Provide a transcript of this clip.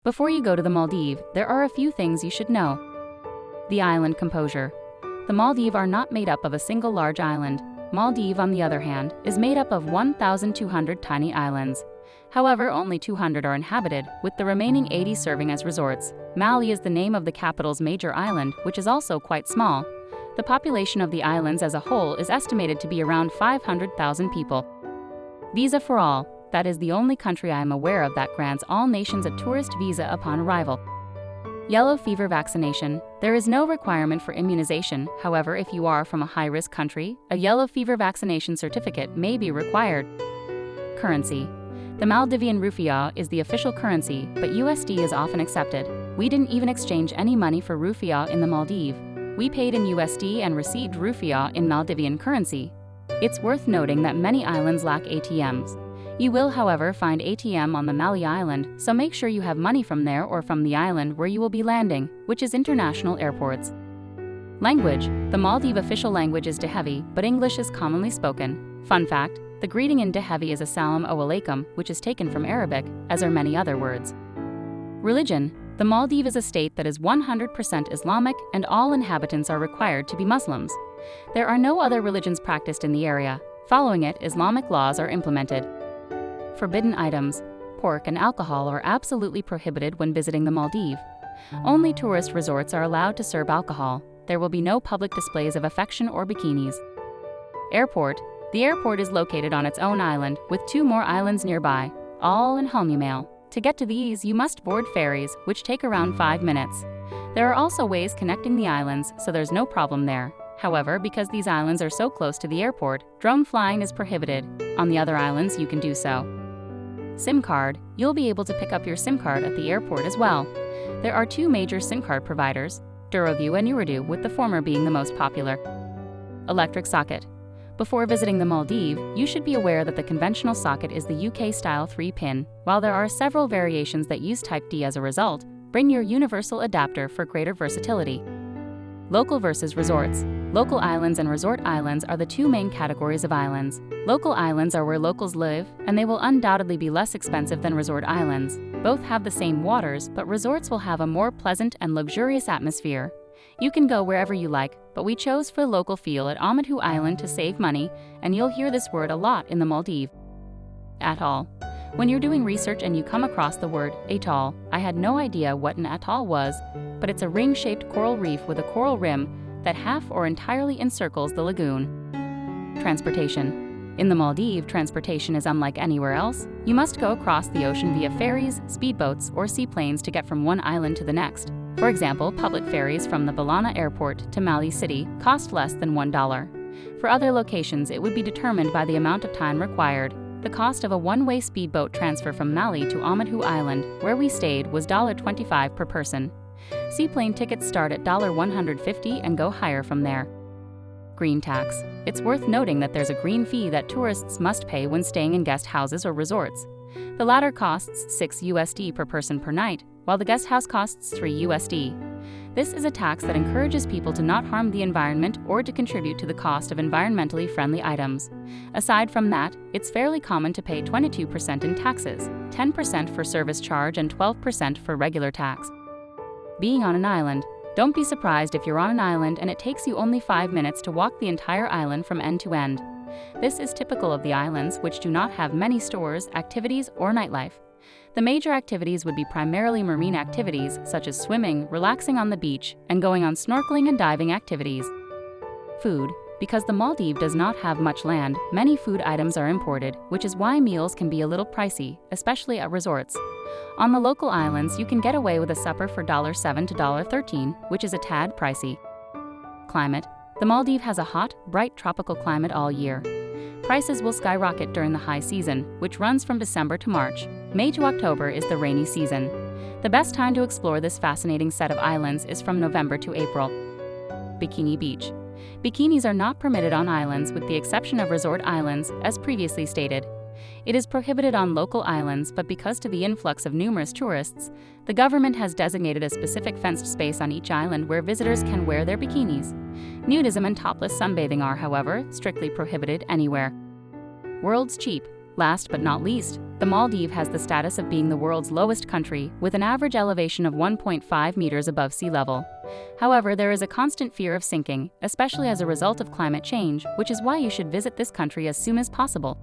Before you go to the Maldives, there are a few things you should know. The island composure. The Maldives are not made up of a single large island. Maldives, on the other hand, is made up of 1,200 tiny islands. However, only 200 are inhabited, with the remaining 80 serving as resorts. Malee is the name of the capital's major island, which is also quite small. The population of the islands as a whole is estimated to be around 500,000 people. Visa for all. That is the only country I am aware of that grants all nations a tourist visa upon arrival. Yellow fever vaccination. There is no requirement for immunization. However, if you are from a high-risk country, a yellow fever vaccination certificate may be required. Currency. The Maldivian rupiah is the official currency, but USD is often accepted. We didn't even exchange any money for rupiah in the Maldives. We paid in USD and received rupiah in Maldivian currency. It's worth noting that many islands lack ATMs. You will, however, find ATM on the Malee island, so make sure you have money from there or from the island where you will be landing, which is international airports. Language. The Maldives official language is Dahevi, but English is commonly spoken. Fun fact, the greeting in Dahevi is Assalamu alaikum, which is taken from Arabic, as are many other words. Religion. The Maldives is a state that is 100% Islamic, and all inhabitants are required to be Muslims. There are no other religions practiced in the area. Following it, Islamic laws are implemented. Forbidden items. Pork and alcohol are absolutely prohibited when visiting the Maldives. Only tourist resorts are allowed to serve alcohol. There will be no public displays of affection or bikinis. Airport. The airport is located on its own island, with 2 more islands nearby, all in Halmumail. To get to these, you must board ferries, which take around 5 minutes. There are also ways connecting the islands, so there's no problem there. However, because these islands are so close to the airport, drone flying is prohibited. On the other islands, you can do so. SIM card. You'll be able to pick up your SIM card at the airport as well. There are 2 major SIM card providers, Duroview and Ooredoo, with the former being the most popular. Electric socket. Before visiting the Maldives, you should be aware that the conventional socket is the UK-style 3-pin. While there are several variations that use Type D as a result, bring your universal adapter for greater versatility. Local versus resorts. Local islands and resort islands are the 2 main categories of islands. Local islands are where locals live, and they will undoubtedly be less expensive than resort islands. Both have the same waters, but resorts will have a more pleasant and luxurious atmosphere. You can go wherever you like, but we chose for the local feel at Oahu Island to save money, and you'll hear this word a lot in the Maldives. Atoll. When you're doing research and you come across the word atoll, I had no idea what an atoll was, but it's a ring-shaped coral reef with a coral rim that half or entirely encircles the lagoon. Transportation. In the Maldives, transportation is unlike anywhere else. You must go across the ocean via ferries, speedboats, or seaplanes to get from one island to the next. For example, public ferries from the Balana airport to Malee City cost less than $1. For other locations, it would be determined by the amount of time required. The cost of a one-way speedboat transfer from Malee to Oahu Island, where we stayed, was $25 per person. Seaplane tickets start at $150 and go higher from there. Green tax. It's worth noting that there's a green fee that tourists must pay when staying in guest houses or resorts. The latter costs $6 per person per night, while the guest house costs $3. This is a tax that encourages people to not harm the environment or to contribute to the cost of environmentally friendly items. Aside from that, it's fairly common to pay 22% in taxes, 10% for service charge and 12% for regular tax. Being on an island. Don't be surprised if you're on an island and it takes you only 5 minutes to walk the entire island from end to end. This is typical of the islands, which do not have many stores, activities, or nightlife. The major activities would be primarily marine activities, such as swimming, relaxing on the beach, and going on snorkeling and diving activities. Food. Because the Maldives does not have much land, many food items are imported, which is why meals can be a little pricey, especially at resorts. On the local islands, you can get away with a supper for $7 to $13, which is a tad pricey. Climate. The Maldives has a hot, bright tropical climate all year. Prices will skyrocket during the high season, which runs from December to March. May to October is the rainy season. The best time to explore this fascinating set of islands is from November to April. Bikini Beach. Bikinis are not permitted on islands with the exception of resort islands, as previously stated. It is prohibited on local islands, but because to the influx of numerous tourists, the government has designated a specific fenced space on each island where visitors can wear their bikinis. Nudism and topless sunbathing are, however, strictly prohibited anywhere. World's cheap. Last but not least, The Maldives has the status of being the world's lowest country, with an average elevation of 1.5 meters above sea level. However, there is a constant fear of sinking, especially as a result of climate change, which is why you should visit this country as soon as possible.